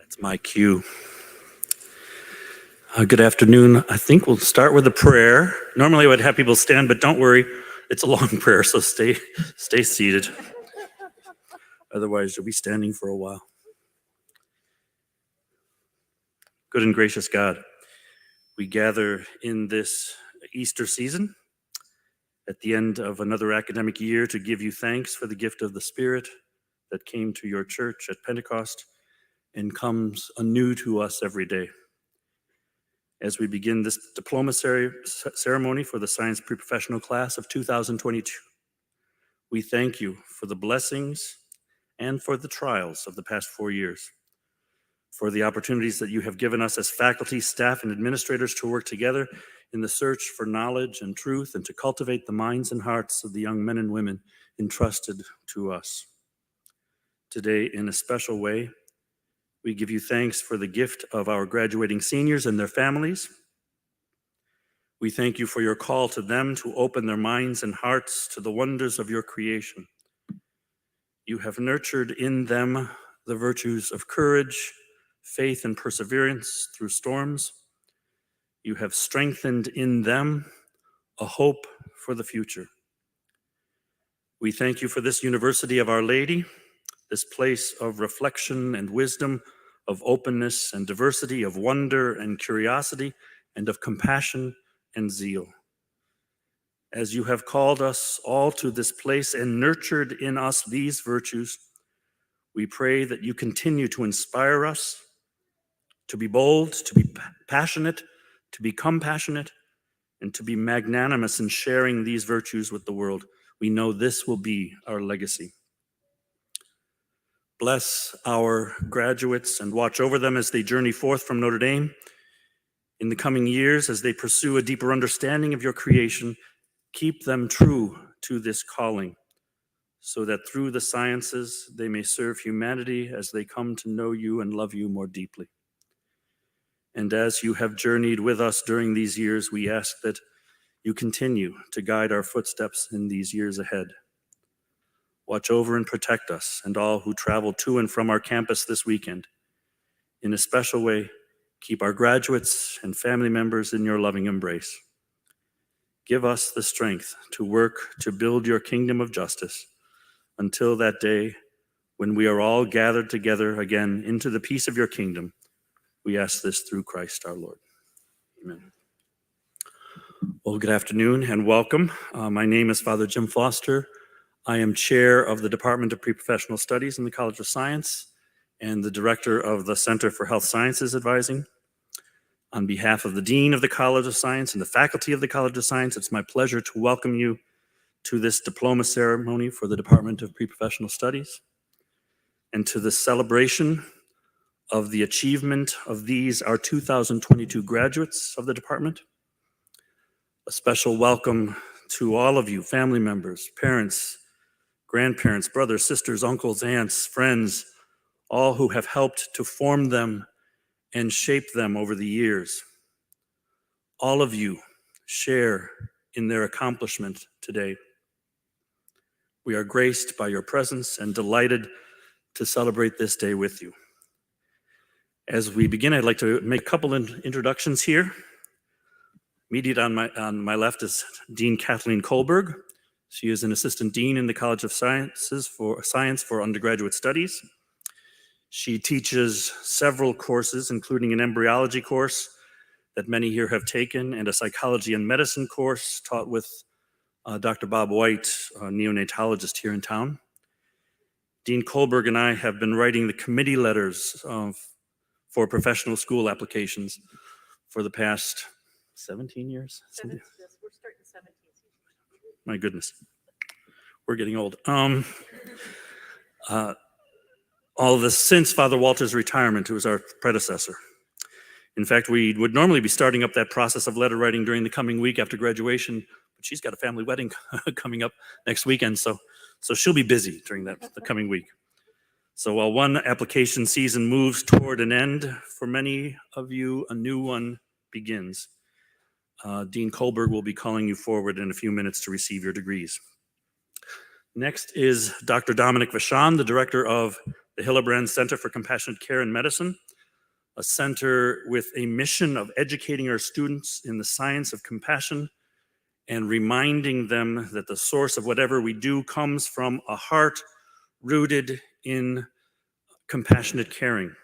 That's my cue. Good afternoon. I think we'll start with a prayer. Normally I would have people stand, but don't worry, it's a long prayer, so stay seated. Otherwise, you'll be standing for a while. Good and gracious God, we gather in this Easter season at the end of another academic year to give you thanks for the gift of the Spirit that came to your church at Pentecost and comes anew to us every day. As we begin this diploma ceremony for the Science Preprofessional class of 2022, we thank you for the blessings and for the trials of the past 4 years, for the opportunities that you have given us as faculty, staff, and administrators to work together in the search for knowledge and truth and to cultivate the minds and hearts of the young men and women entrusted to us. Today, in a special way, we give you thanks for the gift of our graduating seniors and their families. We thank you for your call to them to open their minds and hearts to the wonders of your creation. You have nurtured in them the virtues of courage, faith, and perseverance through storms. You have strengthened in them a hope for the future. We thank you for this University of Our Lady, this place of reflection and wisdom, of openness and diversity, of wonder and curiosity, and of compassion and zeal. As you have called us all to this place and nurtured in us these virtues, we pray that you continue to inspire us to be bold, to be passionate, to be compassionate, and to be magnanimous in sharing these virtues with the world. We know this will be our legacy. Bless our graduates and watch over them as they journey forth from Notre Dame. In the coming years, as they pursue a deeper understanding of your creation, keep them true to this calling, so that through the sciences they may serve humanity as they come to know you and love you more deeply. And as you have journeyed with us during these years, we ask that you continue to guide our footsteps in these years ahead. Watch over and protect us and all who travel to and from our campus this weekend. In a special way, keep our graduates and family members in your loving embrace. Give us the strength to work to build your kingdom of justice until that day when we are all gathered together again into the peace of your kingdom. We ask this through Christ our Lord. Amen. Well, good afternoon and welcome. My name is Father Jim Foster. I am chair of the Department of Preprofessional Studies in the College of Science and the director of the Center for Health Sciences Advising. On behalf of the Dean of the College of Science and the faculty of the College of Science, it's my pleasure to welcome you to this diploma ceremony for the Department of Preprofessional Studies and to the celebration of the achievement of these, our 2022 graduates of the department. A special welcome to all of you, family members, parents, grandparents, brothers, sisters, uncles, aunts, friends, all who have helped to form them and shape them over the years. All of you share in their accomplishment today. We are graced by your presence and delighted to celebrate this day with you. As we begin, I'd like to make a couple introductions here. Immediate on my left is Dean Kathleen Kohlberg. She is an assistant dean in the College of Science for Undergraduate Studies. She teaches several courses, including an embryology course that many here have taken, and a psychology and medicine course taught with Dr. Bob White, a neonatologist here in town. Dean Kohlberg and I have been writing the committee letters for professional school applications for the past 17 years? Yes, we're starting 17. My goodness, we're getting old. All of this since Father Walter's retirement, who was our predecessor. In fact, we would normally be starting up that process of letter writing during the coming week after graduation, but she's got a family wedding coming up next weekend, so she'll be busy during the coming week. So while one application season moves toward an end, for many of you, a new one begins. Dean Kolberg will be calling you forward in a few minutes to receive your degrees. Next is Dr. Dominic Vashon, the director of the Hillenbrand Center for Compassionate Care in Medicine, a center with a mission of educating our students in the science of compassion and reminding them that the source of whatever we do comes from a heart rooted in compassionate caring.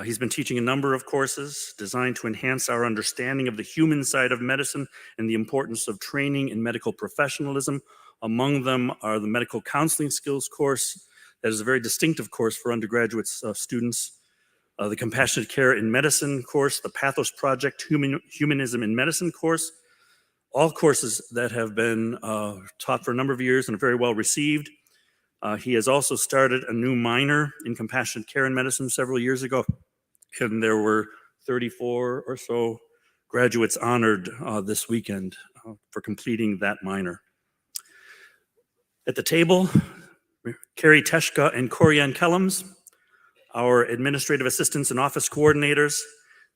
He's been teaching a number of courses designed to enhance our understanding of the human side of medicine and the importance of training in medical professionalism. Among them are the medical counseling skills course, that is a very distinctive course for undergraduate students, the compassionate care in medicine course, the Pathos Project Humanism in Medicine course, all courses that have been taught for a number of years and are very well received. He has also started a new minor in compassionate care in medicine several years ago, and there were 34 or so graduates honored this weekend for completing that minor. At the table, Carrie Teshka and Corianne Kellums, our administrative assistants and office coordinators.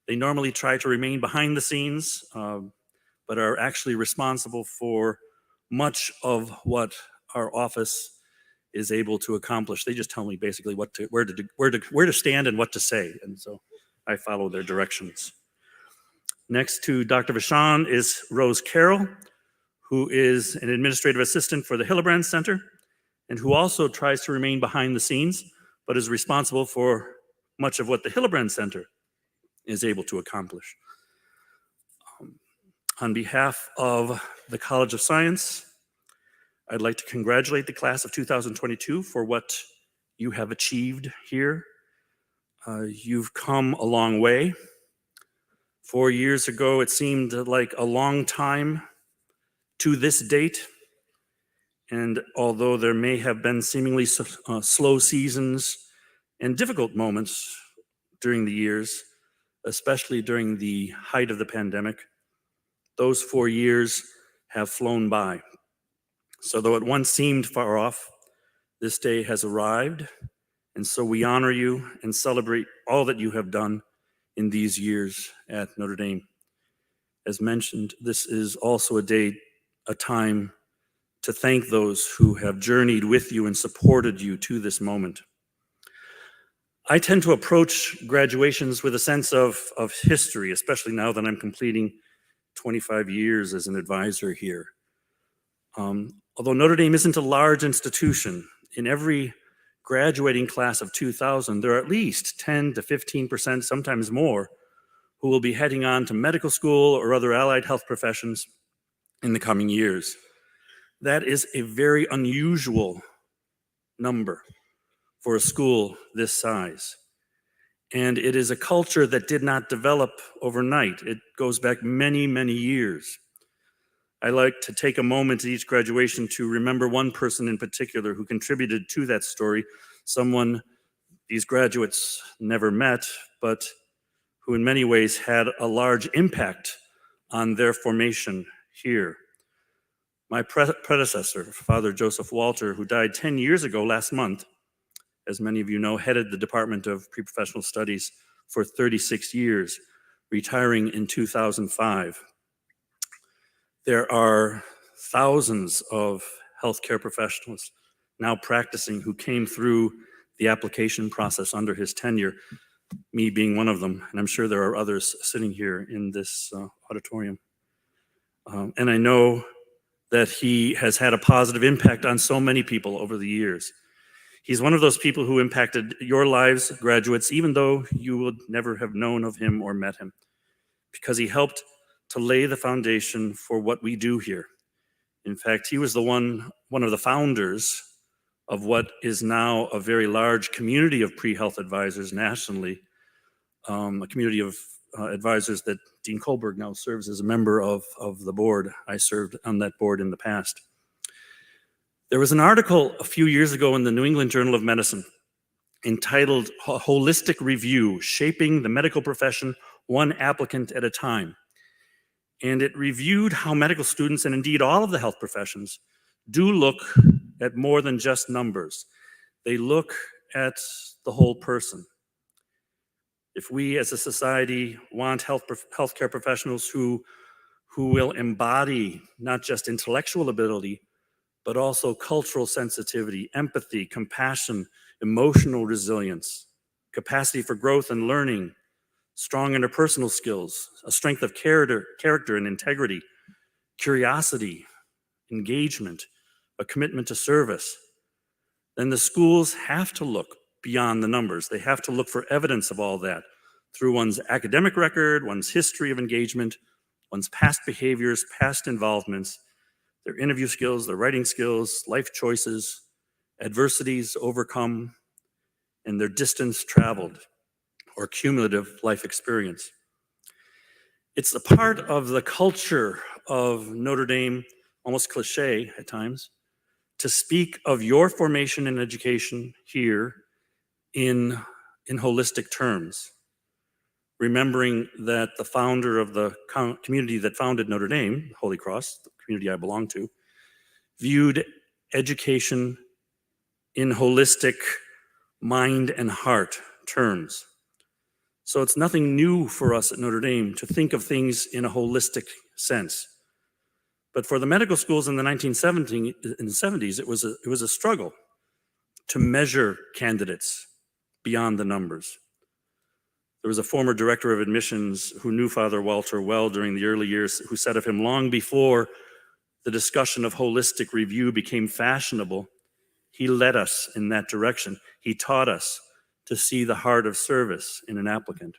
They normally try to remain behind the scenes, but are actually responsible for much of what our office is able to accomplish. They just tell me basically where to stand and what to say, and so I follow their directions. Next to Dr. Vashon is Rose Carroll, who is an administrative assistant for the Hillenbrand Center, and who also tries to remain behind the scenes, but is responsible for much of what the Hillenbrand Center is able to accomplish. On behalf of the College of Science, I'd like to congratulate the class of 2022 for what you have achieved here. You've come a long way. 4 years ago, it seemed like a long time to this date. And although there may have been seemingly slow seasons and difficult moments during the years, especially during the height of the pandemic, those 4 years have flown by. So though it once seemed far off, this day has arrived, and so we honor you and celebrate all that you have done in these years at Notre Dame. As mentioned, this is also a time to thank those who have journeyed with you and supported you to this moment. I tend to approach graduations with a sense of history, especially now that I'm completing 25 years as an advisor here. Although Notre Dame isn't a large institution, in every graduating class of 2000, there are at least 10 to 15%, sometimes more, who will be heading on to medical school or other allied health professions in the coming years. That is a very unusual number for a school this size. And it is a culture that did not develop overnight. It goes back many, many years. I like to take a moment at each graduation to remember one person in particular who contributed to that story, someone these graduates never met, but who in many ways had a large impact on their formation here. My predecessor, Father Joseph Walter, who died 10 years ago last month, as many of you know, headed the Department of Preprofessional Studies for 36 years, retiring in 2005. There are thousands of healthcare professionals now practicing who came through the application process under his tenure, me being one of them, and I'm sure there are others sitting here in this auditorium. And I know that he has had a positive impact on so many people over the years. He's one of those people who impacted your lives, graduates, even though you would never have known of him or met him, because he helped to lay the foundation for what we do here. In fact, he was one of the founders of what is now a very large community of pre-health advisors nationally, a community of advisors that Dean Kohlberg now serves as a member of the board. I served on that board in the past. There was an article a few years ago in the New England Journal of Medicine entitled Holistic Review, Shaping the Medical Profession One Applicant at a Time. And it reviewed how medical students, and indeed all of the health professions, do look at more than just numbers. They look at the whole person. If we as a society want healthcare professionals who will embody not just intellectual ability, but also cultural sensitivity, empathy, compassion, emotional resilience, capacity for growth and learning, strong interpersonal skills, a strength of character and integrity, curiosity, engagement, a commitment to service, then the schools have to look beyond the numbers. They have to look for evidence of all that through one's academic record, one's history of engagement, one's past behaviors, past involvements, their interview skills, their writing skills, life choices, adversities overcome, and their distance traveled or cumulative life experience. It's a part of the culture of Notre Dame, almost cliche at times, to speak of your formation and education here in holistic terms, remembering that the founder of the community that founded Notre Dame, Holy Cross, the community I belong to, viewed education in holistic mind and heart terms. So it's nothing new for us at Notre Dame to think of things in a holistic sense. But for the medical schools in the 1970s, it was a struggle to measure candidates beyond the numbers. There was a former director of admissions who knew Father Walter well during the early years, who said of him, long before the discussion of holistic review became fashionable, he led us in that direction. He taught us to see the heart of service in an applicant.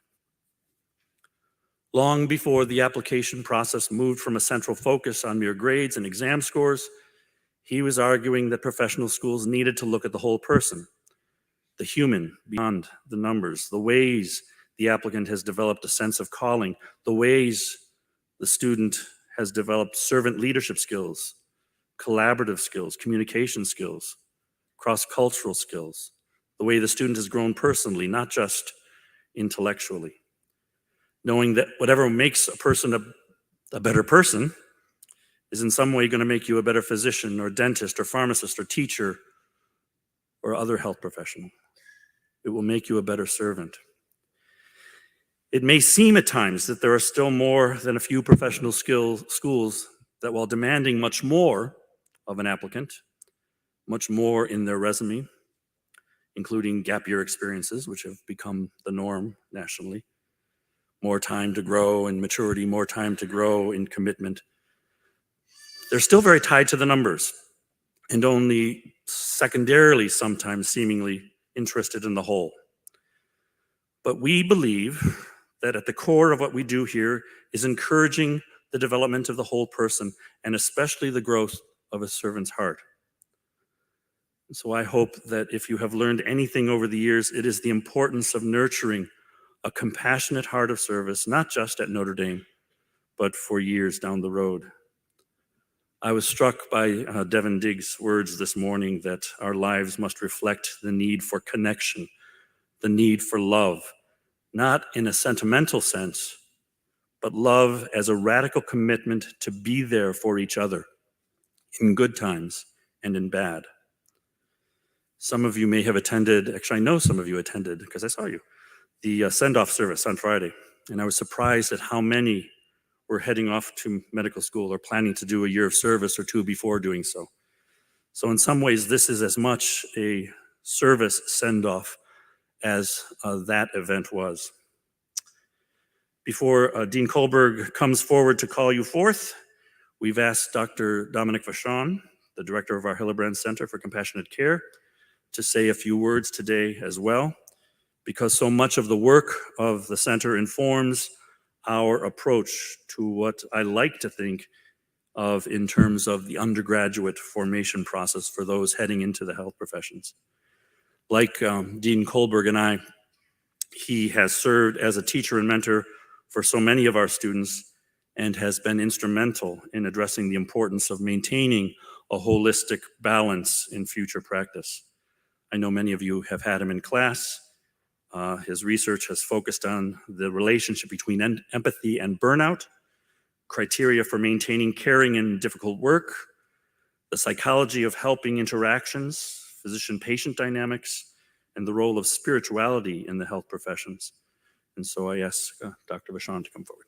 Long before the application process moved from a central focus on mere grades and exam scores, he was arguing that professional schools needed to look at the whole person, the human beyond the numbers, the ways the applicant has developed a sense of calling, the ways the student has developed servant leadership skills, collaborative skills, communication skills, cross-cultural skills, the way the student has grown personally, not just intellectually. Knowing that whatever makes a person a better person is in some way going to make you a better physician or dentist or pharmacist or teacher or other health professional. It will make you a better servant. It may seem at times that there are still more than a few professional schools that, while demanding much more of an applicant, much more in their resume, including gap year experiences, which have become the norm nationally, more time to grow in maturity, more time to grow in commitment, they're still very tied to the numbers and only secondarily sometimes seemingly interested in the whole. But we believe that at the core of what we do here is encouraging the development of the whole person, and especially the growth of a servant's heart. So I hope that if you have learned anything over the years, it is the importance of nurturing a compassionate heart of service, not just at Notre Dame, but for years down the road. I was struck by Devin Diggs' words this morning that our lives must reflect the need for connection, the need for love, not in a sentimental sense, but love as a radical commitment to be there for each other in good times and in bad. Some of you may have attended, actually I know some of you attended because I saw you, the send-off service on Friday. And I was surprised at how many were heading off to medical school or planning to do a year of service or two before doing so. So in some ways, this is as much a service send-off as that event was. Before Dean Kohlberg comes forward to call you forth, we've asked Dr. Dominic Vashon, the director of our Hillebrand Center for Compassionate Care, to say a few words today as well, because so much of the work of the center informs our approach to what I like to think of in terms of the undergraduate formation process for those heading into the health professions. Like Dean Kohlberg and I, he has served as a teacher and mentor for so many of our students and has been instrumental in addressing the importance of maintaining a holistic balance in future practice. I know many of you have had him in class. His research has focused on the relationship between empathy and burnout, criteria for maintaining caring in difficult work, the psychology of helping interactions, physician-patient dynamics, and the role of spirituality in the health professions. And so I ask Dr. Vashon to come forward.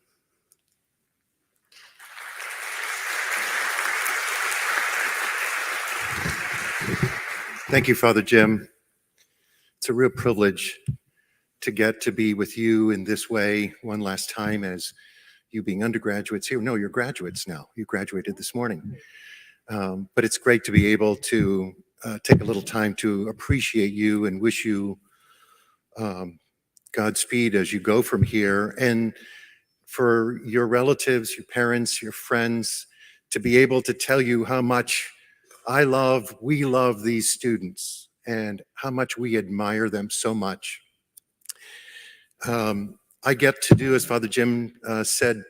Thank you, Father Jim. It's a real privilege to get to be with you in this way one last time, as you being undergraduates here. No, you're graduates now. You graduated this morning. But it's great to be able to take a little time to appreciate you and wish you Godspeed as you go from here. And for your relatives, your parents, your friends, to be able to tell you how much we love these students and how much we admire them so much. I get to do, as Father Jim said,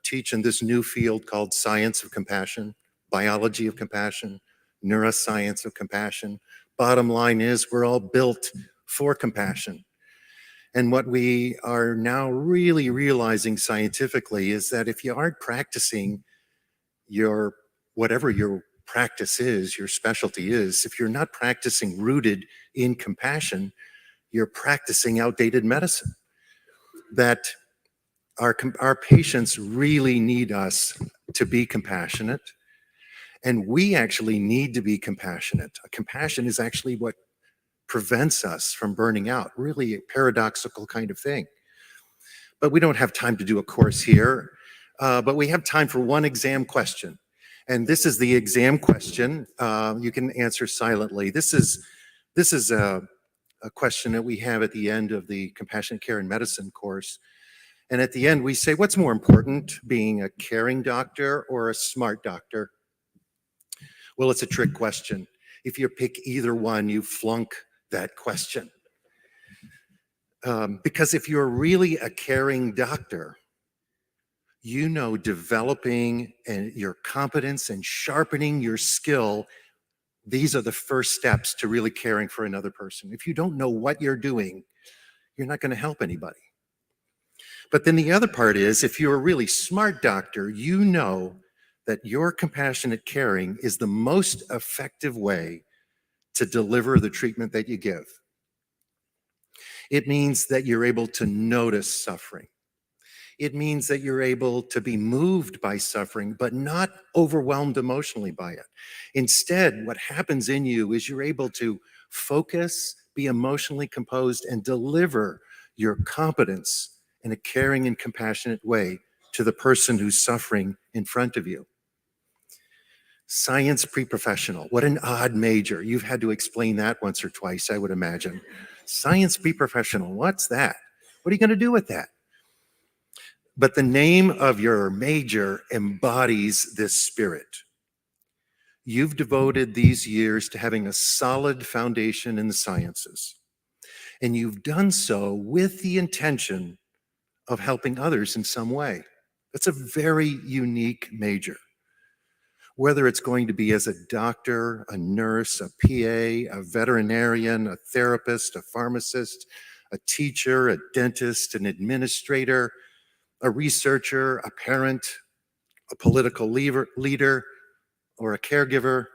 teach in this new field called science of compassion, biology of compassion, neuroscience of compassion. Bottom line is we're all built for compassion. And what we are now really realizing scientifically is that if you aren't practicing whatever your practice is, your specialty is, if you're not practicing rooted in compassion, you're practicing outdated medicine. That our patients really need us to be compassionate, and we actually need to be compassionate. Compassion is actually what prevents us from burning out, really a paradoxical kind of thing. But we don't have time to do a course here, but we have time for one exam question. And this is the exam question. You can answer silently. This is a question that we have at the end of the Compassionate Care and Medicine course. And at the end, we say, what's more important, being a caring doctor or a smart doctor? Well, it's a trick question. If you pick either one, you flunk that question. Because if you're really a caring doctor, you know developing and your competence and sharpening your skill, these are the first steps to really caring for another person. If you don't know what you're doing, you're not going to help anybody. But then the other part is, if you're a really smart doctor, you know that your compassionate caring is the most effective way to deliver the treatment that you give. It means that you're able to notice suffering. It means that you're able to be moved by suffering, but not overwhelmed emotionally by it. Instead, what happens in you is you're able to focus, be emotionally composed, and deliver your competence in a caring and compassionate way to the person who's suffering in front of you. Science Preprofessional, what an odd major. You've had to explain that once or twice, I would imagine. Science Preprofessional, what's that? What are you going to do with that? But the name of your major embodies this spirit. You've devoted these years to having a solid foundation in the sciences. And you've done so with the intention of helping others in some way. That's a very unique major. Whether it's going to be as a doctor, a nurse, a PA, a veterinarian, a therapist, a pharmacist, a teacher, a dentist, an administrator, a researcher, a parent, a political leader, or a caregiver,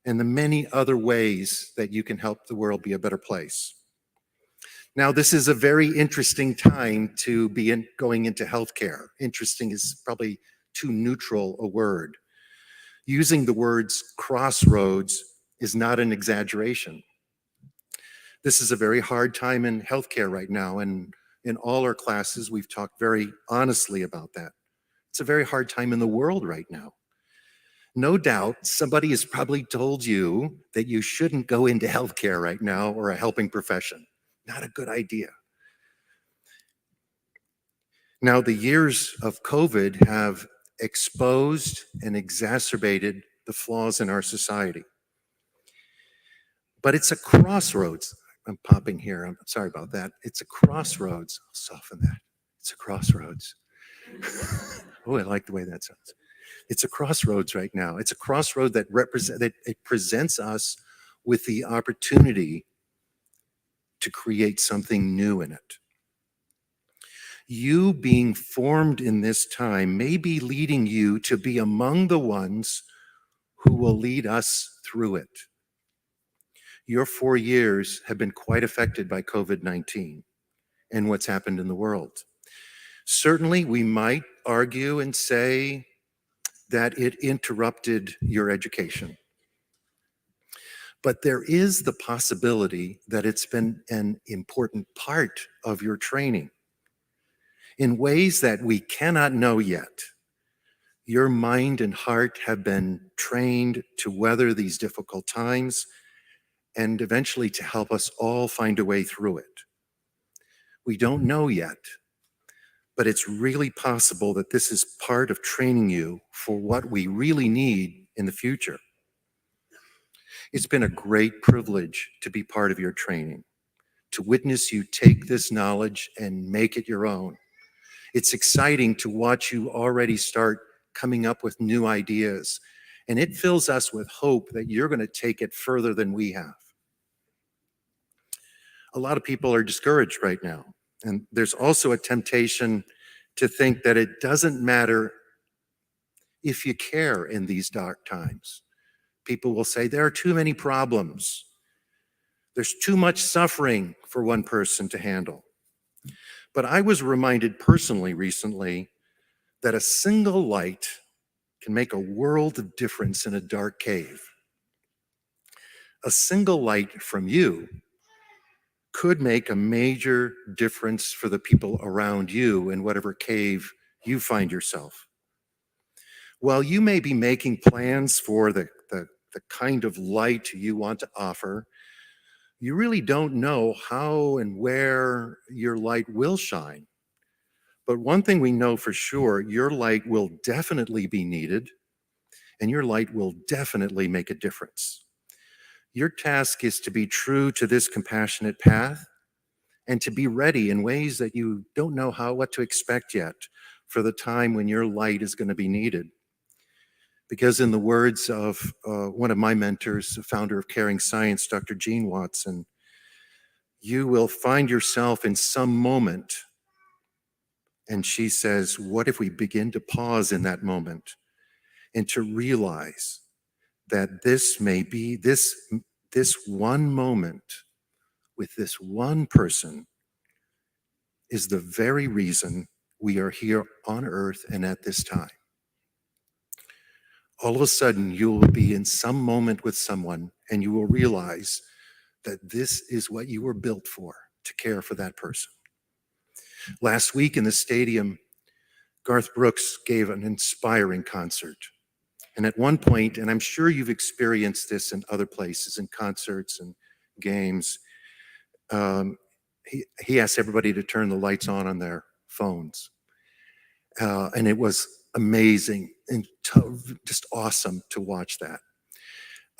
and the many other ways that you can help the world be a better place. Now, this is a very interesting time to be going into healthcare. Interesting is probably too neutral a word. Using the words crossroads is not an exaggeration. This is a very hard time in healthcare right now, and in all our classes, we've talked very honestly about that. It's a very hard time in the world right now. No doubt, somebody has probably told you that you shouldn't go into healthcare right now or a helping profession. Not a good idea. Now, the years of COVID have exposed and exacerbated the flaws in our society. But it's a crossroads. I'm popping here. I'm sorry about that. It's a crossroads. I'll soften that. It's a crossroads. Oh, I like the way that sounds. It's a crossroads right now. It's a crossroad that it presents us with the opportunity to create something new in it. You being formed in this time may be leading you to be among the ones who will lead us through it. Your 4 years have been quite affected by COVID-19 and what's happened in the world. Certainly, we might argue and say that it interrupted your education. But there is the possibility that it's been an important part of your training in ways that we cannot know yet. Your mind and heart have been trained to weather these difficult times and eventually to help us all find a way through it. We don't know yet, but it's really possible that this is part of training you for what we really need in the future. It's been a great privilege to be part of your training, to witness you take this knowledge and make it your own. It's exciting to watch you already start coming up with new ideas, and it fills us with hope that you're going to take it further than we have. A lot of people are discouraged right now, and there's also a temptation to think that it doesn't matter if you care in these dark times. People will say, there are too many problems. There's too much suffering for one person to handle. But I was reminded personally recently that a single light can make a world of difference in a dark cave. A single light from you could make a major difference for the people around you in whatever cave you find yourself. While you may be making plans for the kind of light you want to offer, you really don't know how and where your light will shine. But one thing we know for sure, your light will definitely be needed, and your light will definitely make a difference. Your task is to be true to this compassionate path and to be ready in ways that you don't know what to expect yet for the time when your light is going to be needed. Because in the words of one of my mentors, the founder of Caring Science, Dr. Gene Watson, you will find yourself in some moment. And she says, what if we begin to pause in that moment and to realize that this may be this one moment with this one person is the very reason we are here on earth and at this time. All of a sudden, you will be in some moment with someone and you will realize that this is what you were built for, to care for that person. Last week in the stadium, Garth Brooks gave an inspiring concert. And at one point, and I'm sure you've experienced this in other places, in concerts and games, he asked everybody to turn the lights on their phones. And it was amazing and just awesome to watch that.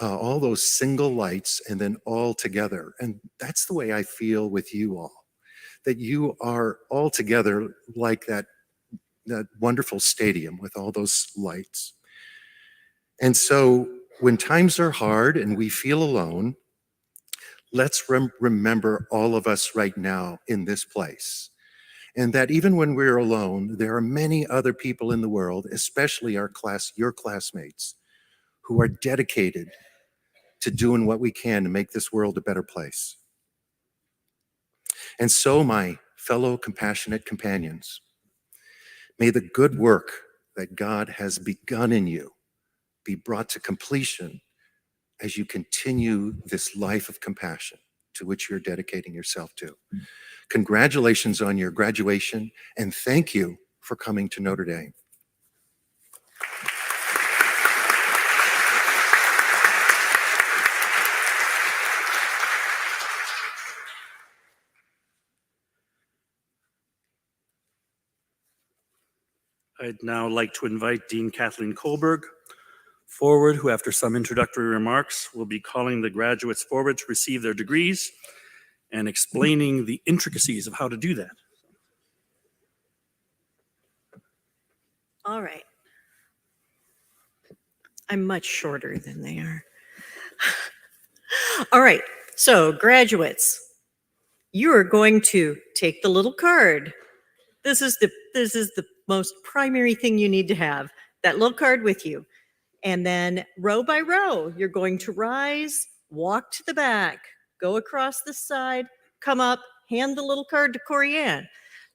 all those single lights and then all together. And that's the way I feel with you all, that you are all together like that wonderful stadium with all those lights. And so when times are hard and we feel alone, let's remember all of us right now in this place. And that even when we're alone, there are many other people in the world, especially your classmates, who are dedicated to doing what we can to make this world a better place. And so, my fellow compassionate companions, may the good work that God has begun in you be brought to completion as you continue this life of compassion to which you're dedicating yourself to. Congratulations on your graduation, and thank you for coming to Notre Dame. I'd now like to invite Dean Kathleen Kohlberg forward, who after some introductory remarks will be calling the graduates forward to receive their degrees and explaining the intricacies of how to do that. All right. I'm much shorter than they are. All right. So graduates, you are going to take the little card. This is the most primary thing you need to have, that little card with you. And then row by row, you're going to rise, walk to the back, go across the side, come up, hand the little card to Corianne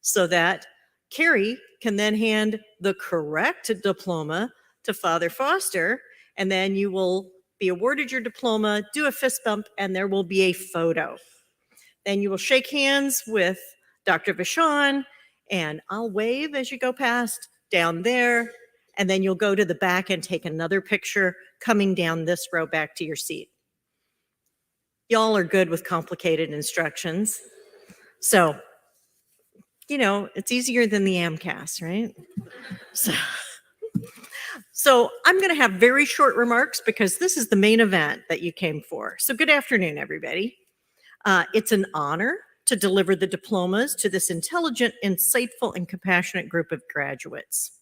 so that Carrie can then hand the correct diploma to Father Foster, and then you will be awarded your diploma, do a fist bump, and there will be a photo. Then you will shake hands with Dr. Vashon, and I'll wave as you go past down there, and then you'll go to the back and take another picture coming down this row back to your seat. Y'all are good with complicated instructions. So, you know, it's easier than the AMCAS, right? So I'm going to have very short remarks because this is the main event that you came for. So good afternoon, everybody. It's an honor to deliver the diplomas to this intelligent, insightful, and compassionate group of graduates.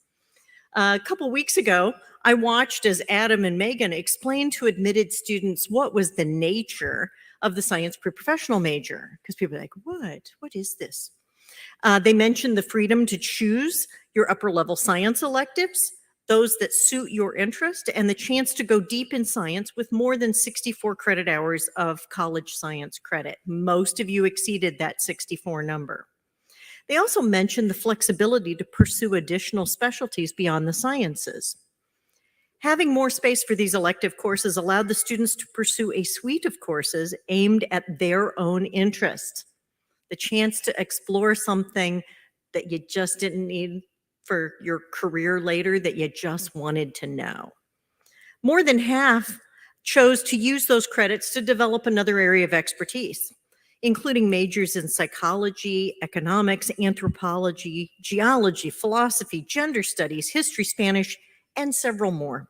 A couple weeks ago, I watched as Adam and Megan explained to admitted students what was the nature of the science pre-professional major, because people are like, what is this? They mentioned the freedom to choose your upper level science electives, those that suit your interest, and the chance to go deep in science with more than 64 credit hours of college science credit. Most of you exceeded that 64 number. They also mentioned the flexibility to pursue additional specialties beyond the sciences. Having more space for these elective courses allowed the students to pursue a suite of courses aimed at their own interests. The chance to explore something that you just didn't need for your career later, that you just wanted to know. More than half chose to use those credits to develop another area of expertise, including majors in psychology, economics, anthropology, geology, philosophy, gender studies, history, Spanish, and several more.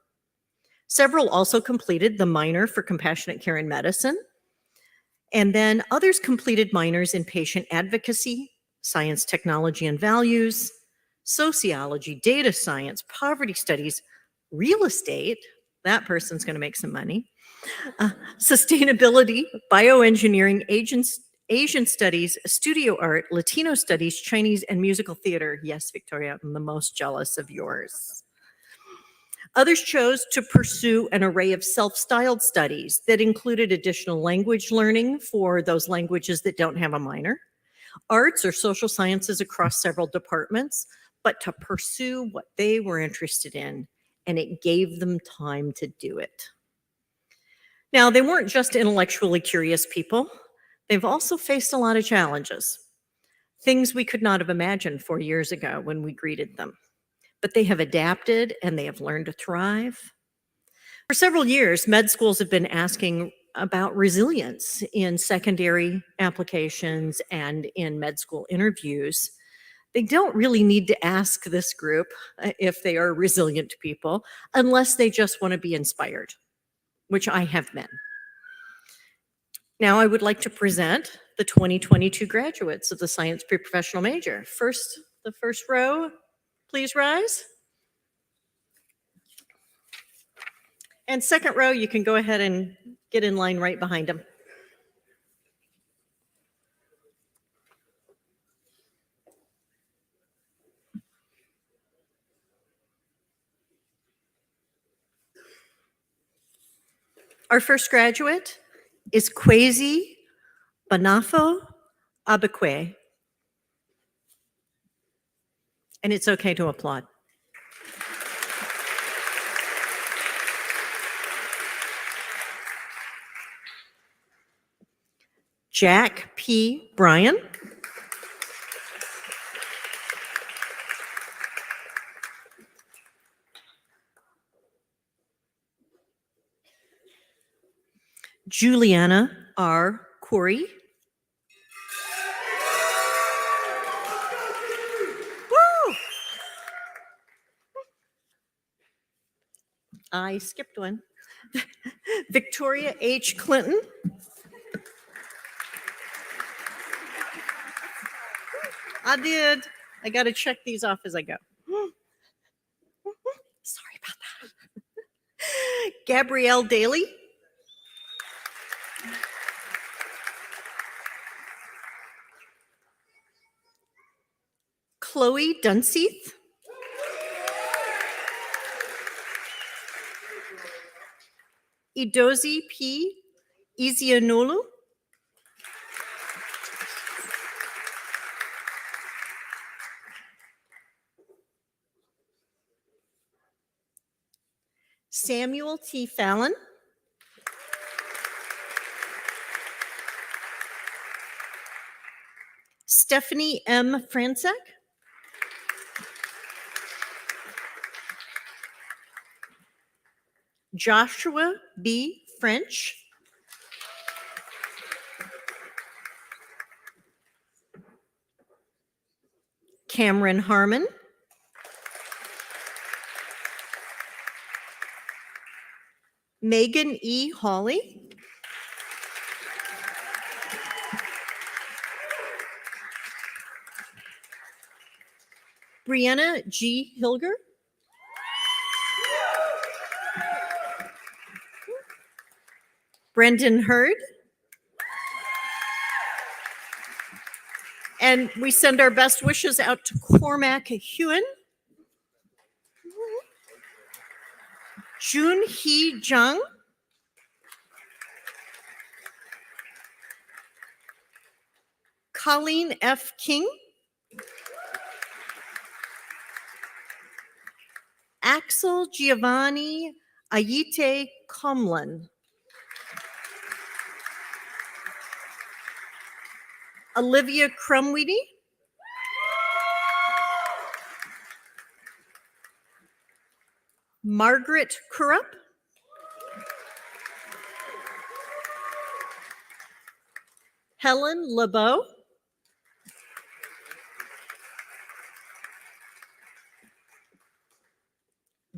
Several also completed the minor for compassionate care in medicine, and then others completed minors in patient advocacy, science, technology, and values, sociology, data science, poverty studies, real estate, that person's going to make some money, sustainability, bioengineering, Asian studies, studio art, Latino studies, Chinese, and musical theater. Yes, Victoria, I'm the most jealous of yours. Others chose to pursue an array of self-styled studies that included additional language learning for those languages that don't have a minor, arts or social sciences across several departments, but to pursue what they were interested in, and it gave them time to do it. Now, they weren't just intellectually curious people. They've also faced a lot of challenges, things we could not have imagined 4 years ago when we greeted them. But they have adapted and they have learned to thrive. For several years, med schools have been asking about resilience in secondary applications and in med school interviews. They don't really need to ask this group if they are resilient people unless they just want to be inspired. which I have been. Now I would like to present the 2022 graduates of the Science Pre-Professional major. First, the first row, please rise. And second row, you can go ahead and get in line right behind them. Our first graduate is Kwesi Banafo Abekwe. And it's okay to applaud. Jack P. Bryan. Juliana R. Corey. Woo! I skipped one. Victoria H. Clinton. I did. I got to check these off as I go. Sorry about that. Gabrielle Daly. Chloe Dunseith. Idozi P. Izianolu. Samuel T. Fallon. Stephanie M. Franzak. Joshua B. French. Cameron Harmon. Megan E. Hawley. Brianna G. Hilger. Brendan Hurd. And we send our best wishes out to Cormac Hewen. Jun Hee Jung. Colleen F. King. Axel Giovanni Ayite Comlin. Olivia Crumweedy. Margaret Kurup. Helen LeBeau.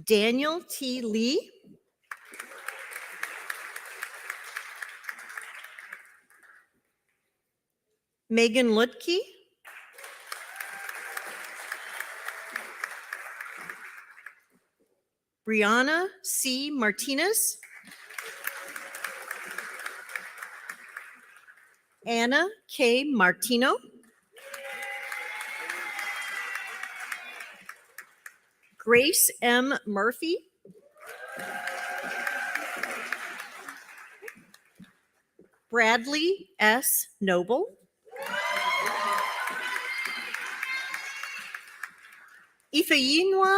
Daniel T. Lee. Megan Ludke. Brianna C. Martinez. Anna K. Martino. Grace M. Murphy. Bradley S. Noble. Ifeyinwa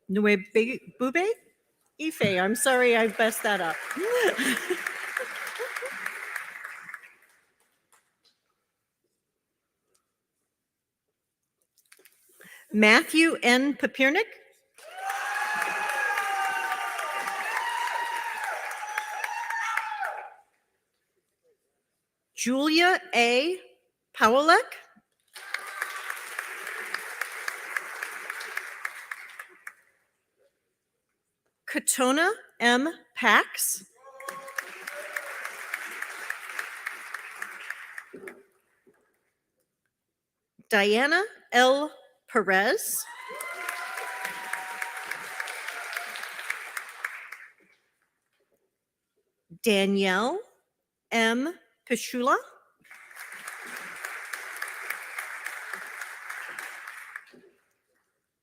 Nuebube. Ife, I'm sorry I messed that up. Matthew N. Papirnik. Julia A. Pawelek. Katona M. Pax. Diana L. Perez. Danielle M. Pichula.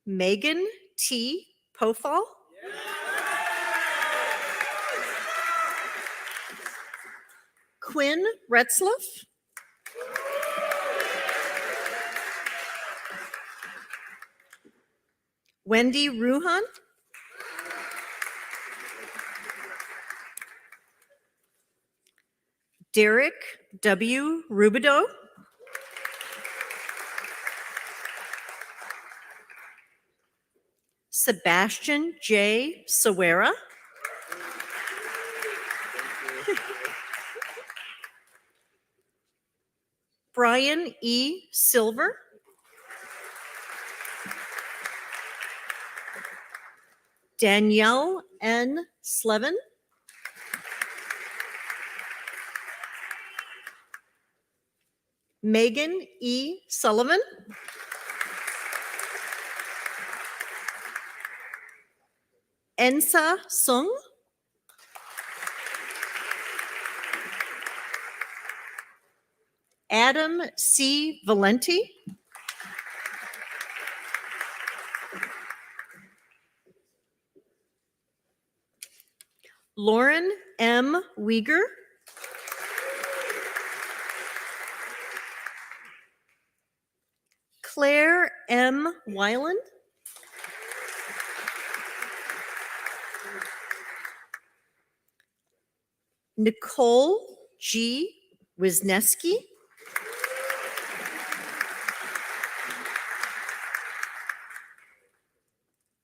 Megan T. Pofall. Quinn Betzloff. Wendy Ruhan. Derek W. Rubidoux. Sebastian J. Sawera. Brian E. Silver. Danielle N. Slevin. Megan E. Sullivan. Ensa Sung. Adam C. Valenti. Lauren M. Uyghur. Claire M. Weiland. Nicole G. Wisniewski.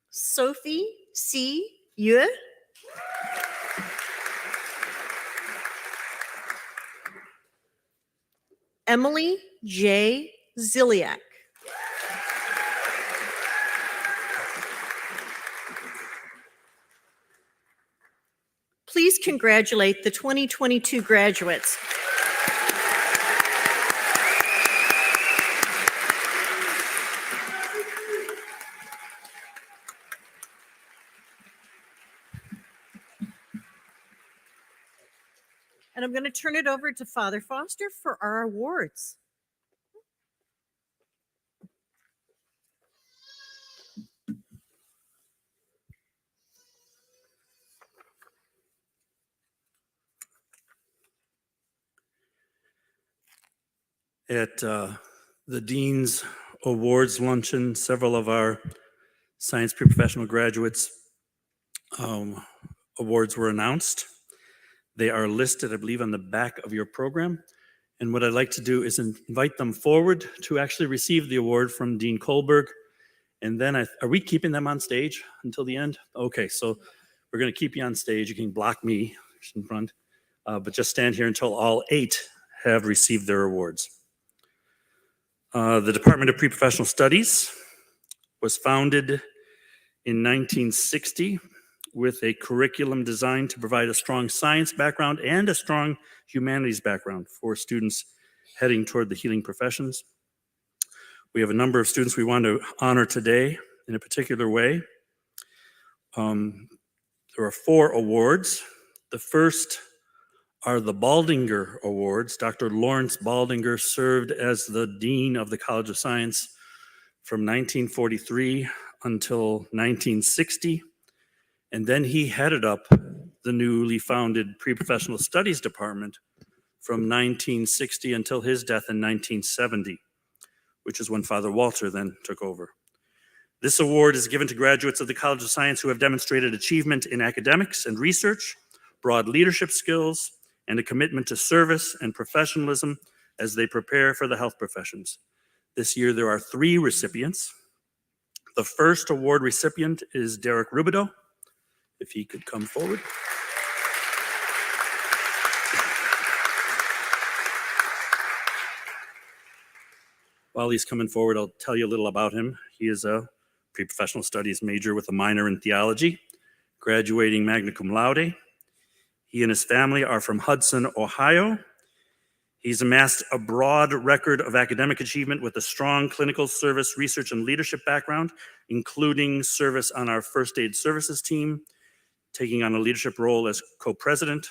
Sophie C. Yue. Emily J. Ziliak. Please congratulate the 2022 graduates. And I'm going to turn it over to Father Foster for our awards. At the Dean's Awards luncheon, several of our science pre-professional graduates awards were announced. They are listed, I believe, on the back of your program. And what I'd like to do is invite them forward to actually receive the award from Dean Kohlberg. And then, are we keeping them on stage until the end? Okay, so we're going to keep you on stage. You can block me in front, but just stand here until all 8 have received their awards. The Department of Pre-Professional Studies was founded in 1960 with a curriculum designed to provide a strong science background and a strong humanities background for students heading toward the healing professions. We have a number of students we want to honor today in a particular way. There are 4 awards. The first are the Baldinger Awards. Dr. Lawrence Baldinger served as the Dean of the College of Science from 1943 until 1960. And then he headed up the newly founded Pre-Professional Studies Department from 1960 until his death in 1970, which is when Father Walter then took over. This award is given to graduates of the College of Science who have demonstrated achievement in academics and research, broad leadership skills, and a commitment to service and professionalism as they prepare for the health professions. This year, there are 3 recipients. The first award recipient is Derek Rubidoux, if he could come forward. While he's coming forward, I'll tell you a little about him. He is a pre-professional studies major with a minor in theology, graduating magna cum laude. He and his family are from Hudson, Ohio. He's amassed a broad record of academic achievement with a strong clinical service, research, and leadership background, including service on our first aid services team, taking on a leadership role as co-president,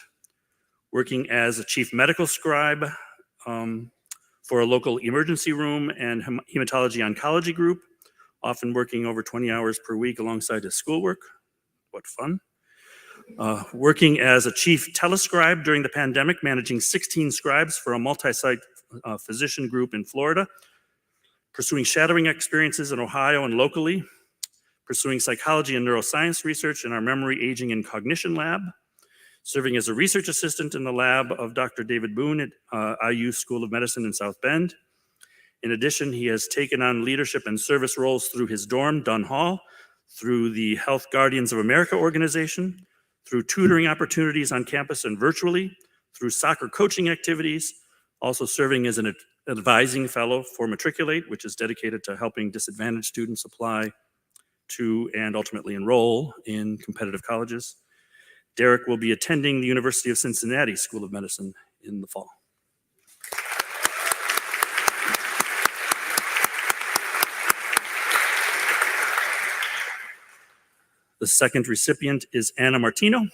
working as a chief medical scribe for a local emergency room and hematology oncology group, often working over 20 hours per week alongside his schoolwork. What fun. Working as a chief telescribe during the pandemic, managing 16 scribes for a multi-site physician group in Florida, pursuing shadowing experiences in Ohio and locally, pursuing psychology and neuroscience research in our memory, aging, and cognition lab, serving as a research assistant in the lab of Dr. David Boone at IU School of Medicine in South Bend. In addition, he has taken on leadership and service roles through his dorm, Dunn Hall, through the Health Guardians of America organization, through tutoring opportunities on campus and virtually, through soccer coaching activities, also serving as an advising fellow for Matriculate, which is dedicated to helping disadvantaged students apply to and ultimately enroll in competitive colleges. Derek will be attending the University of Cincinnati School of Medicine in the fall. The second recipient is Anna Martino.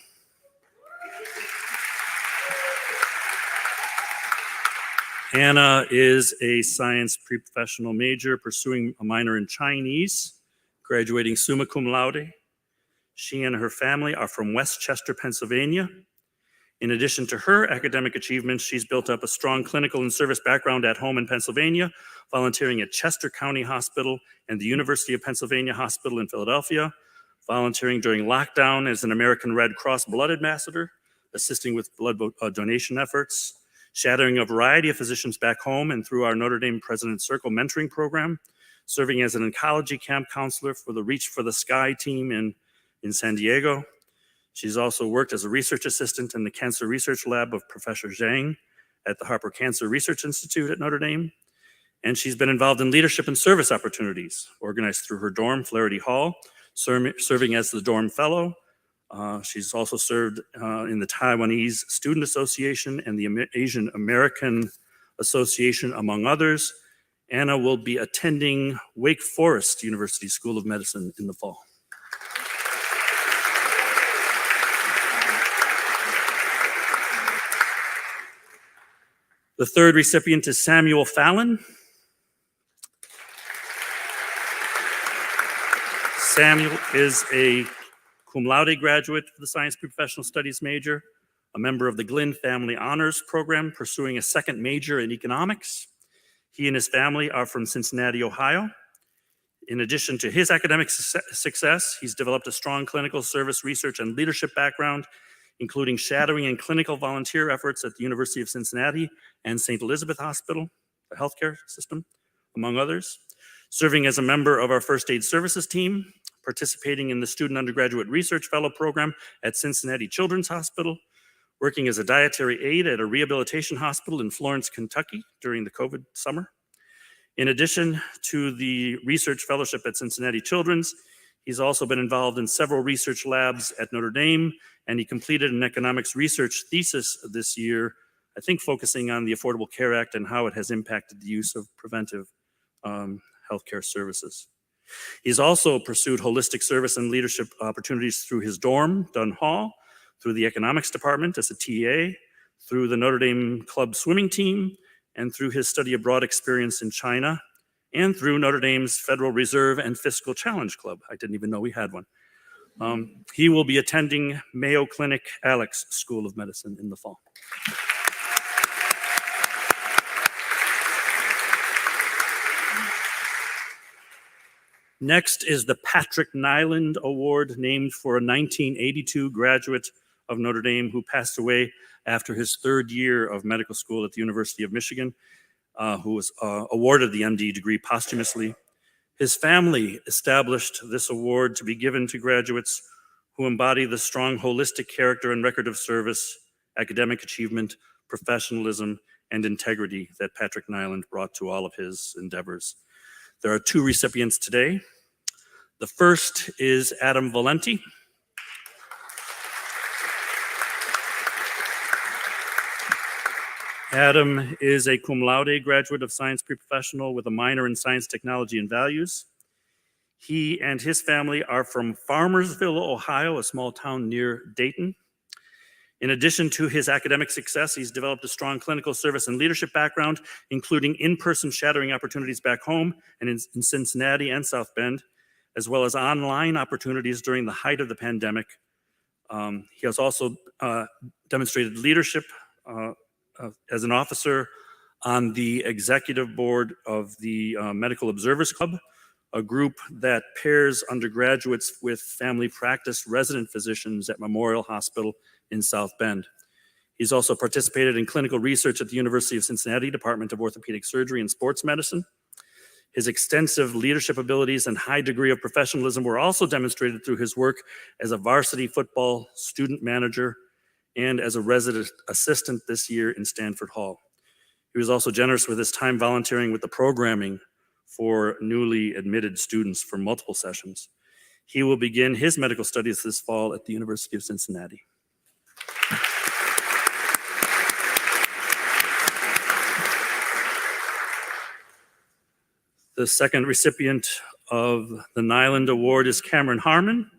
Anna is a science pre-professional major pursuing a minor in Chinese, graduating summa cum laude. She and her family are from Westchester, Pennsylvania. In addition to her academic achievements, she's built up a strong clinical and service background at home in Pennsylvania, volunteering at Chester County Hospital and the University of Pennsylvania Hospital in Philadelphia, volunteering during lockdown as an American Red Cross blood ambassador, assisting with blood donation efforts, shadowing a variety of physicians back home and through our Notre Dame President's Circle mentoring program, serving as an oncology camp counselor for the Reach for the Sky team in San Diego. She's also worked as a research assistant in the cancer research lab of Professor Zhang at the Harper Cancer Research Institute at Notre Dame. And she's been involved in leadership and service opportunities, organized through her dorm, Flaherty Hall, serving as the dorm fellow. She's also served in the Taiwanese Student Association and the Asian American Association, among others. Anna will be attending Wake Forest University School of Medicine in the fall. The third recipient is Samuel Fallon. Samuel is a cum laude graduate of the Science Pre-Professional Studies major, a member of the Glynn Family Honors Program, pursuing a second major in economics. He and his family are from Cincinnati, Ohio. In addition to his academic success, he's developed a strong clinical service, research, and leadership background, including shadowing and clinical volunteer efforts at the University of Cincinnati and St. Elizabeth Hospital, the healthcare system, among others, serving as a member of our first aid services team, participating in the Student Undergraduate Research Fellow Program at Cincinnati Children's Hospital, working as a dietary aide at a rehabilitation hospital in Florence, Kentucky during the COVID summer. In addition to the research fellowship at Cincinnati Children's, he's also been involved in several research labs at Notre Dame, and he completed an economics research thesis this year, I think focusing on the Affordable Care Act and how it has impacted the use of preventive healthcare services. He's also pursued holistic service and leadership opportunities through his dorm, Dunn Hall, through the economics department as a TA, through the Notre Dame club swimming team, and through his study abroad experience in China, and through Notre Dame's Federal Reserve and Fiscal Challenge Club. I didn't even know we had one. He will be attending Mayo Clinic Alex School of Medicine in the fall. Next is the Patrick Nyland Award, named for a 1982 graduate of Notre Dame who passed away after his third year of medical school at the University of Michigan, who was awarded the MD degree posthumously. His family established this award to be given to graduates who embody the strong holistic character and record of service, academic achievement, professionalism, and integrity that Patrick Nyland brought to all of his endeavors. There are two recipients today. The first is Adam Valenti. Adam is a cum laude graduate of Science Preprofessional with a minor in Science, Technology, and Values. He and his family are from Farmersville, Ohio, a small town near Dayton. In addition to his academic success, he's developed a strong clinical service and leadership background, including in-person shadowing opportunities back home and in Cincinnati and South Bend, as well as online opportunities during the height of the pandemic. He has also demonstrated leadership as an officer on the executive board of the Medical Observers Club, a group that pairs undergraduates with family practice resident physicians at Memorial Hospital in South Bend. He's also participated in clinical research at the University of Cincinnati Department of Orthopedic Surgery and Sports Medicine. His extensive leadership abilities and high degree of professionalism were also demonstrated through his work as a varsity football student manager and as a resident assistant this year in Stanford Hall. He was also generous with his time volunteering with the programming for newly admitted students for multiple sessions. He will begin his medical studies this fall at the University of Cincinnati. The second recipient of the Nyland Award is Cameron Harmon.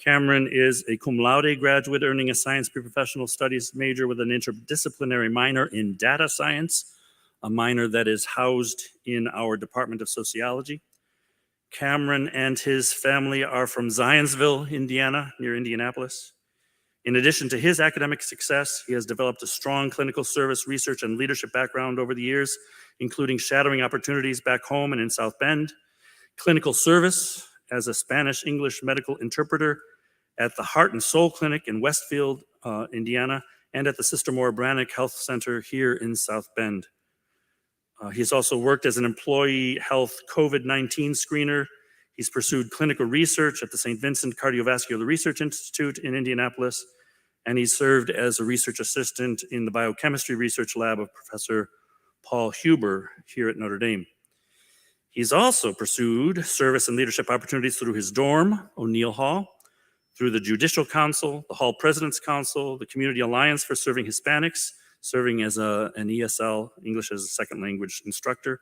Cameron is a cum laude graduate earning a Science Preprofessional Studies major with an interdisciplinary minor in data science, a minor that is housed in our Department of Sociology. Cameron and his family are from Zionsville, Indiana, near Indianapolis. In addition to his academic success, he has developed a strong clinical service, research, and leadership background over the years, including shadowing opportunities back home and in South Bend, clinical service as a Spanish-English medical interpreter at the Heart and Soul Clinic in Westfield, Indiana, and at the Sister Moore Brannick Health Center here in South Bend. He's also worked as an employee health COVID-19 screener. He's pursued clinical research at the St. Vincent Cardiovascular Research Institute in Indianapolis, and he served as a research assistant in the biochemistry research lab of Professor Paul Huber here at Notre Dame. He's also pursued service and leadership opportunities through his dorm, O'Neill Hall, through the Judicial Council, the Hall President's Council, the Community Alliance for Serving Hispanics, serving as an ESL, English as a Second Language instructor.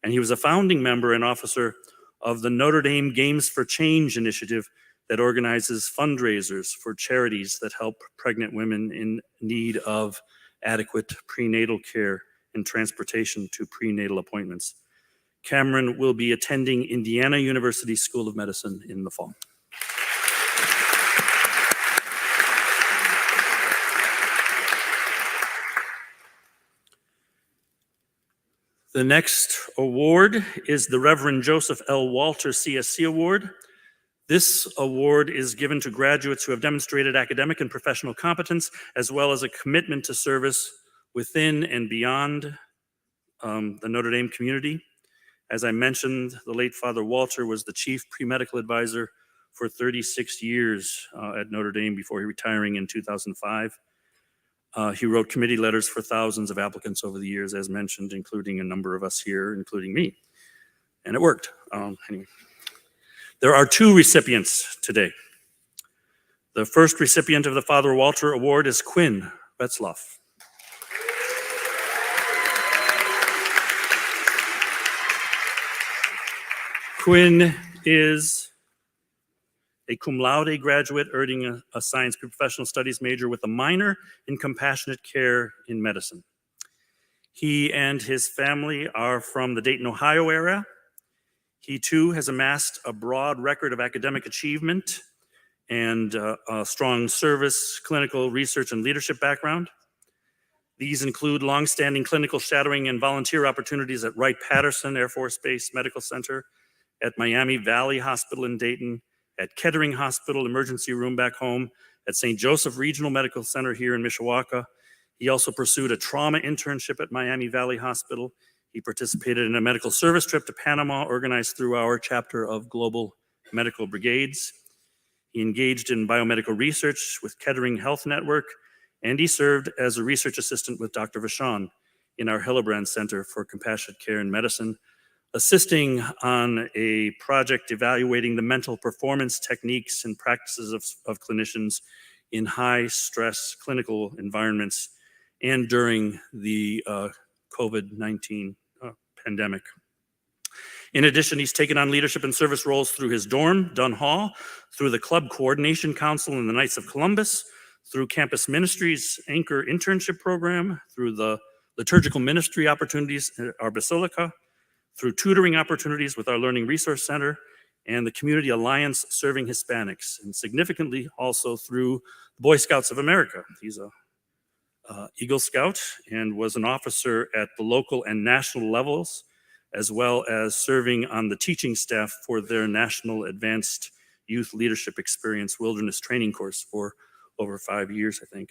And he was a founding member and officer of the Notre Dame Games for Change initiative that organizes fundraisers for charities that help pregnant women in need of adequate prenatal care and transportation to prenatal appointments. Cameron will be attending Indiana University School of Medicine in the fall. The next award is the Reverend Joseph L. Walter CSC Award. This award is given to graduates who have demonstrated academic and professional competence, as well as a commitment to service within and beyond the Notre Dame community. As I mentioned, the late Father Walter was the chief pre-medical advisor for 36 years at Notre Dame before retiring in 2005. He wrote committee letters for thousands of applicants over the years, as mentioned, including a number of us here, including me. And it worked. Anyway. There are two recipients today. The first recipient of the Father Walter Award is Quinn Betzloff. Quinn is a cum laude graduate earning a Science Preprofessional Studies major with a minor in compassionate care in medicine. He and his family are from the Dayton, Ohio area. He too has amassed a broad record of academic achievement and a strong service, clinical research, and leadership background. These include longstanding clinical shadowing and volunteer opportunities at Wright-Patterson Air Force Base Medical Center, at Miami Valley Hospital in Dayton, at Kettering Hospital Emergency Room back home, at St. Joseph Regional Medical Center here in Mishawaka. He also pursued a trauma internship at Miami Valley Hospital. He participated in a medical service trip to Panama organized through our chapter of Global Medical Brigades. He engaged in biomedical research with Kettering Health Network, and he served as a research assistant with Dr. Vashon in our Hillebrand Center for Compassionate Care in Medicine, assisting on a project evaluating the mental performance techniques and practices of clinicians in high-stress clinical environments and during the COVID-19 pandemic. In addition, he's taken on leadership and service roles through his dorm, Dunn Hall, through the Club Coordination Council in the Knights of Columbus, through Campus Ministries Anchor Internship Program, through the liturgical ministry opportunities at our Basilica, through tutoring opportunities with our Learning Resource Center, and the Community Alliance Serving Hispanics, and significantly also through the Boy Scouts of America. He's a Eagle Scout and was an officer at the local and national levels, as well as serving on the teaching staff for their National Advanced Youth Leadership Experience Wilderness Training Course for over 5 years, I think.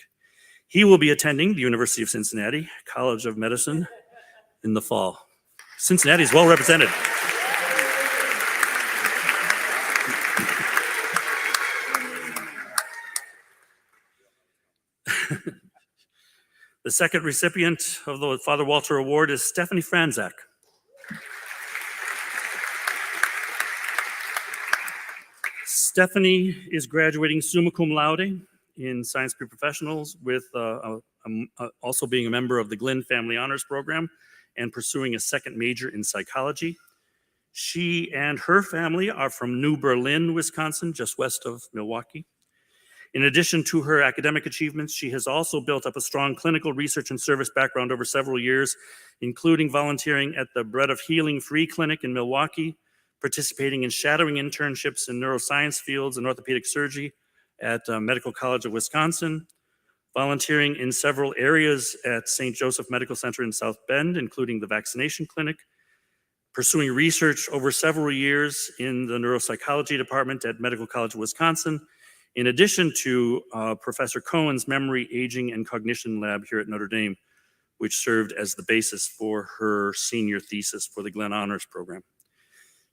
He will be attending the University of Cincinnati College of Medicine in the fall. Cincinnati is well represented. The second recipient of the Father Walter Award is Stephanie Franzak. Stephanie is graduating summa cum laude in Science Preprofessionals with also being a member of the Glynn Family Honors Program and pursuing a second major in psychology. She and her family are from New Berlin, Wisconsin, just west of Milwaukee. In addition to her academic achievements, she has also built up a strong clinical research and service background over several years, including volunteering at the Bread of Healing Free Clinic in Milwaukee, participating in shadowing internships in neuroscience fields and orthopedic surgery at Medical College of Wisconsin, volunteering in several areas at St. Joseph Medical Center in South Bend, including the vaccination clinic, pursuing research over several years in the neuropsychology department at Medical College of Wisconsin, in addition to Professor Cohen's Memory, Aging, and Cognition Lab here at Notre Dame, which served as the basis for her senior thesis for the Glenn Honors Program.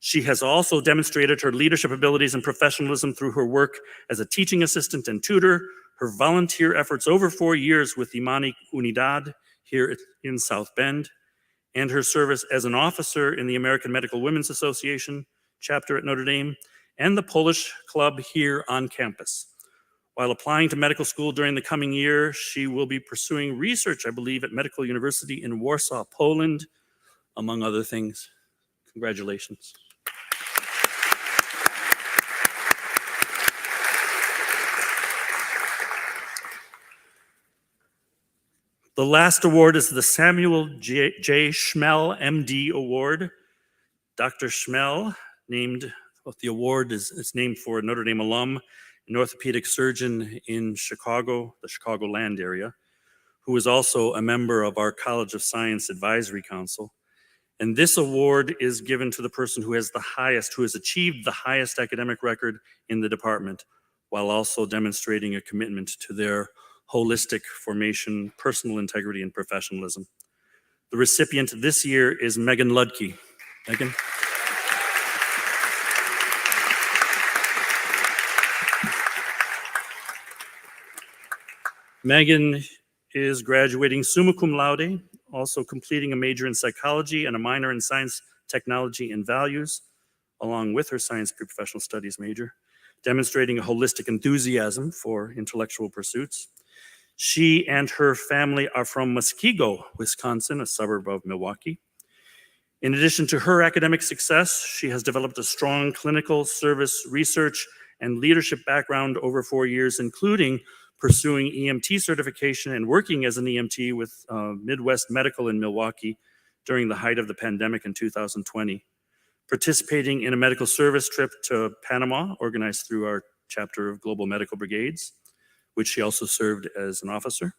She has also demonstrated her leadership abilities and professionalism through her work as a teaching assistant and tutor, her volunteer efforts over 4 years with Imani Unidad here in South Bend, and her service as an officer in the American Medical Women's Association chapter at Notre Dame, and the Polish Club here on campus. While applying to medical school during the coming year, she will be pursuing research, I believe, at Medical University in Warsaw, Poland, among other things. Congratulations. The last award is the Samuel J. Schmel, MD Award. Dr. Schmel, the award is named for a Notre Dame alum, an orthopedic surgeon in Chicago, the Chicagoland area, who is also a member of our College of Science Advisory Council. And this award is given to the person who has achieved the highest academic record in the department, while also demonstrating a commitment to their holistic formation, personal integrity, and professionalism. The recipient this year is Megan Ludke. Megan. Megan is graduating summa cum laude, also completing a major in psychology and a minor in science, technology, and values, along with her science pre-professional studies major, demonstrating a holistic enthusiasm for intellectual pursuits. She and her family are from Muskego, Wisconsin, a suburb of Milwaukee. In addition to her academic success, she has developed a strong clinical service research and leadership background over 4 years, including pursuing EMT certification and working as an EMT with Midwest Medical in Milwaukee during the height of the pandemic in 2020, participating in a medical service trip to Panama organized through our chapter of Global Medical Brigades, which she also served as an officer,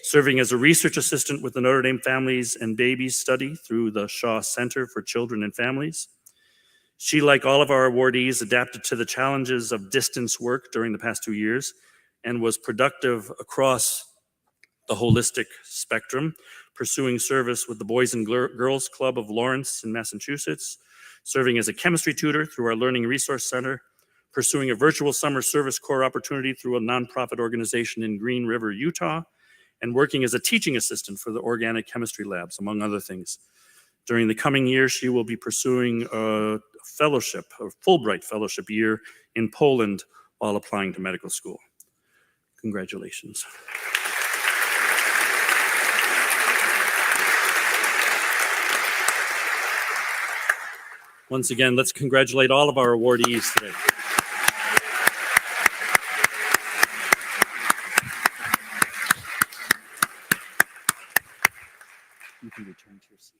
serving as a research assistant with the Notre Dame Families and Babies Study through the Shaw Center for Children and Families. She, like all of our awardees, adapted to the challenges of distance work during the past 2 years and was productive across the holistic spectrum, pursuing service with the Boys and Girls Club of Lawrence in Massachusetts, serving as a chemistry tutor through our Learning Resource Center, pursuing a virtual summer service corps opportunity through a nonprofit organization in Green River, Utah, and working as a teaching assistant for the organic chemistry labs, among other things. During the coming year, she will be pursuing a fellowship, a Fulbright fellowship year in Poland while applying to medical school. Congratulations. Once again, let's congratulate all of our awardees today. You can return to your seats.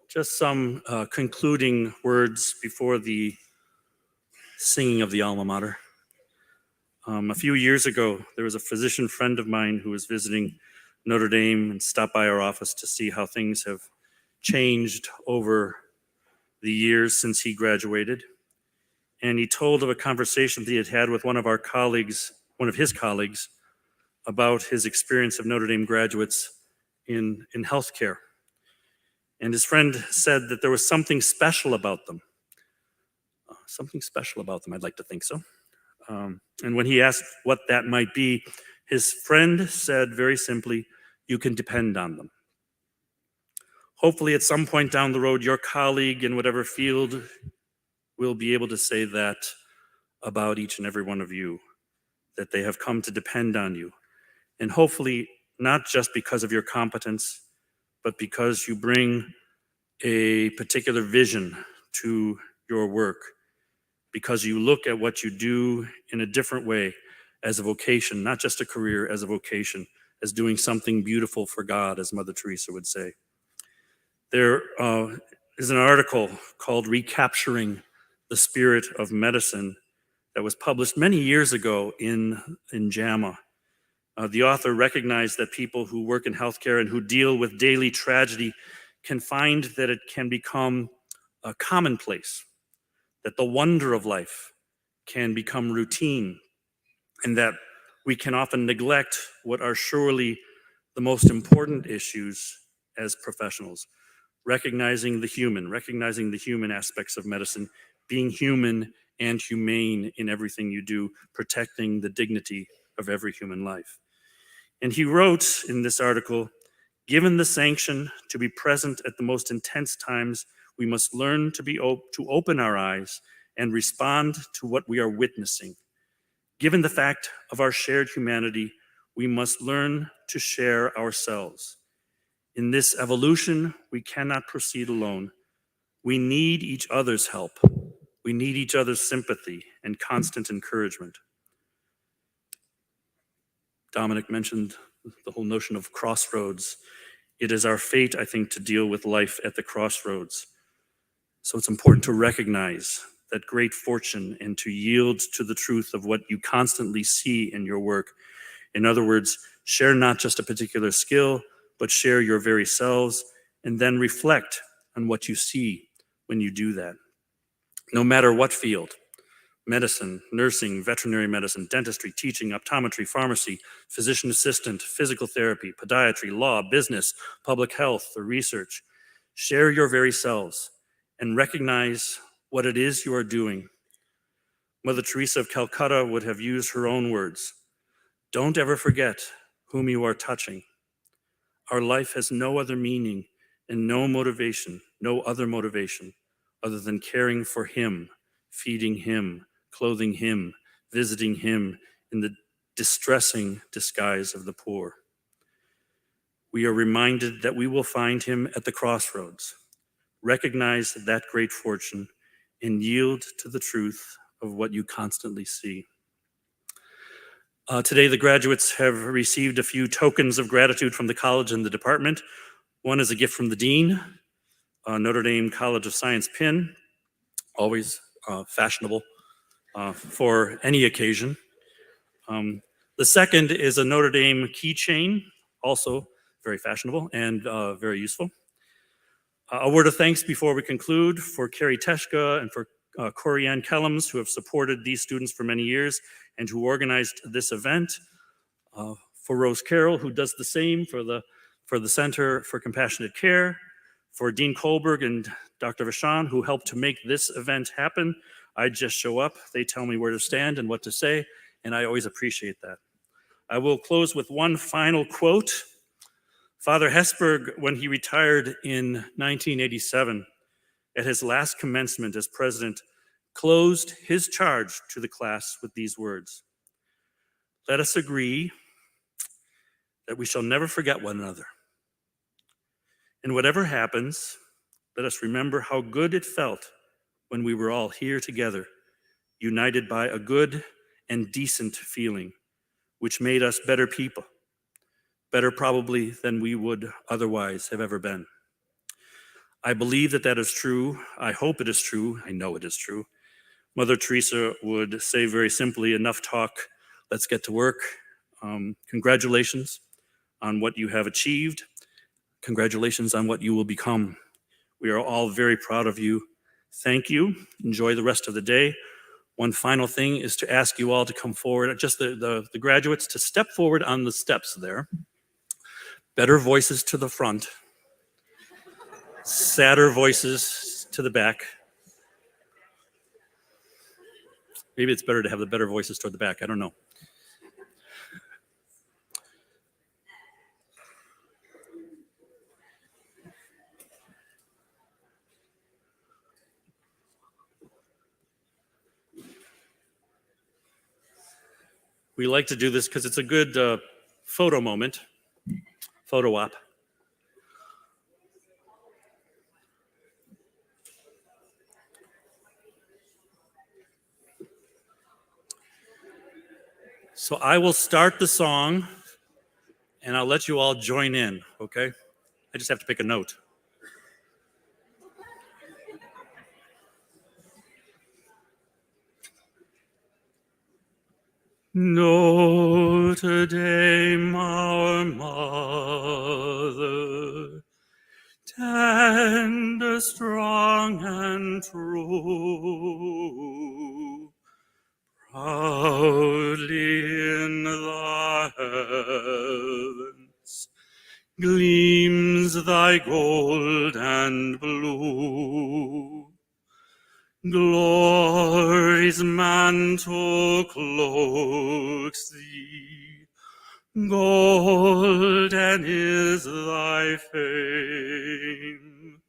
Just some concluding words before the singing of the alma mater. A few years ago, there was a physician friend of mine who was visiting Notre Dame and stopped by our office to see how things have changed over the years since he graduated. And he told of a conversation that he had had with one of his colleagues, about his experience of Notre Dame graduates in healthcare. And his friend said that there was something special about them. I'd like to think so. And when he asked what that might be, his friend said very simply, "You can depend on them." Hopefully at some point down the road, your colleague in whatever field will be able to say that about each and every one of you, that they have come to depend on you. And hopefully not just because of your competence, but because you bring a particular vision to your work, because you look at what you do in a different way as a vocation, not just a career, as a vocation, as doing something beautiful for God, as Mother Teresa would say. There is an article called "Recapturing the Spirit of Medicine" that was published many years ago in JAMA. The author recognized that people who work in healthcare and who deal with daily tragedy can find that it can become a commonplace, that the wonder of life can become routine, and that we can often neglect what are surely the most important issues as professionals. Recognizing the human aspects of medicine, being human and humane in everything you do, protecting the dignity of every human life. And he wrote in this article, "Given the sanction to be present at the most intense times, we must learn to open our eyes and respond to what we are witnessing. Given the fact of our shared humanity, we must learn to share ourselves. In this evolution, we cannot proceed alone. We need each other's help. We need each other's sympathy and constant encouragement." Dominic mentioned the whole notion of crossroads. It is our fate, I think, to deal with life at the crossroads. So it's important to recognize that great fortune and to yield to the truth of what you constantly see in your work. In other words, share not just a particular skill, but share your very selves, and then reflect on what you see when you do that. No matter what field, medicine, nursing, veterinary medicine, dentistry, teaching, optometry, pharmacy, physician assistant, physical therapy, podiatry, law, business, public health, or research, share your very selves and recognize what it is you are doing. Mother Teresa of Calcutta would have used her own words. Don't ever forget whom you are touching. Our life has no other meaning and no other motivation other than caring for him, feeding him, clothing him, visiting him in the distressing disguise of the poor. We are reminded that we will find him at the crossroads. Recognize that great fortune and yield to the truth of what you constantly see. Today, the graduates have received a few tokens of gratitude from the college and the department. One is a gift from the dean, Notre Dame College of Science pin, always fashionable for any occasion. The second is a Notre Dame keychain, also very fashionable and very useful. A word of thanks before we conclude for Carrie Teshka and for Corianne Kellums, who have supported these students for many years and who organized this event. For Rose Carroll, who does the same for the Center for Compassionate Care. For Dean Kolberg and Dr. Vashon, who helped to make this event happen, I just show up, they tell me where to stand and what to say, and I always appreciate that. I will close with one final quote. Father Hesburgh, when he retired in 1987, at his last commencement as president, closed his charge to the class with these words: "Let us agree that we shall never forget one another. And whatever happens, let us remember how good it felt when we were all here together, united by a good and decent feeling, which made us better people, better probably than we would otherwise have ever been." I believe that that is true. I hope it is true. I know it is true. Mother Teresa would say very simply, enough talk, let's get to work. Congratulations on what you have achieved. Congratulations on what you will become. We are all very proud of you. Thank you. Enjoy the rest of the day. One final thing is to ask you all to come forward, just the graduates to step forward on the steps there. Better voices to the front. Sadder voices to the back. Maybe it's better to have the better voices toward the back. I don't know. We like to do this because it's a good photo moment, photo op. So I will start the song and I'll let you all join in, okay? I just have to pick a note. Notre Dame, our mother, tender, strong, and true, proudly in the heavens gleams thy gold and blue. Glory's mantle cloaks thee, golden is thy fame,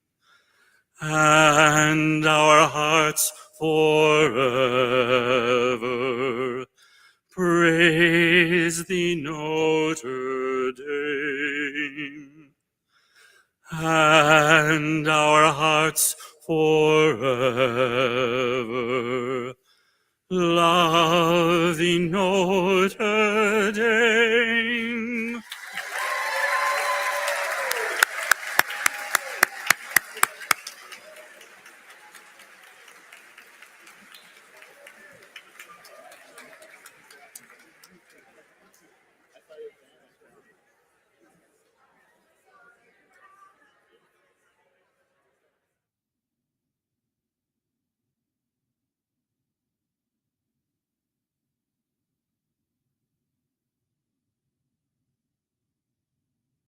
and our hearts forever praise thee, Notre Dame, and our hearts forever love thee, Notre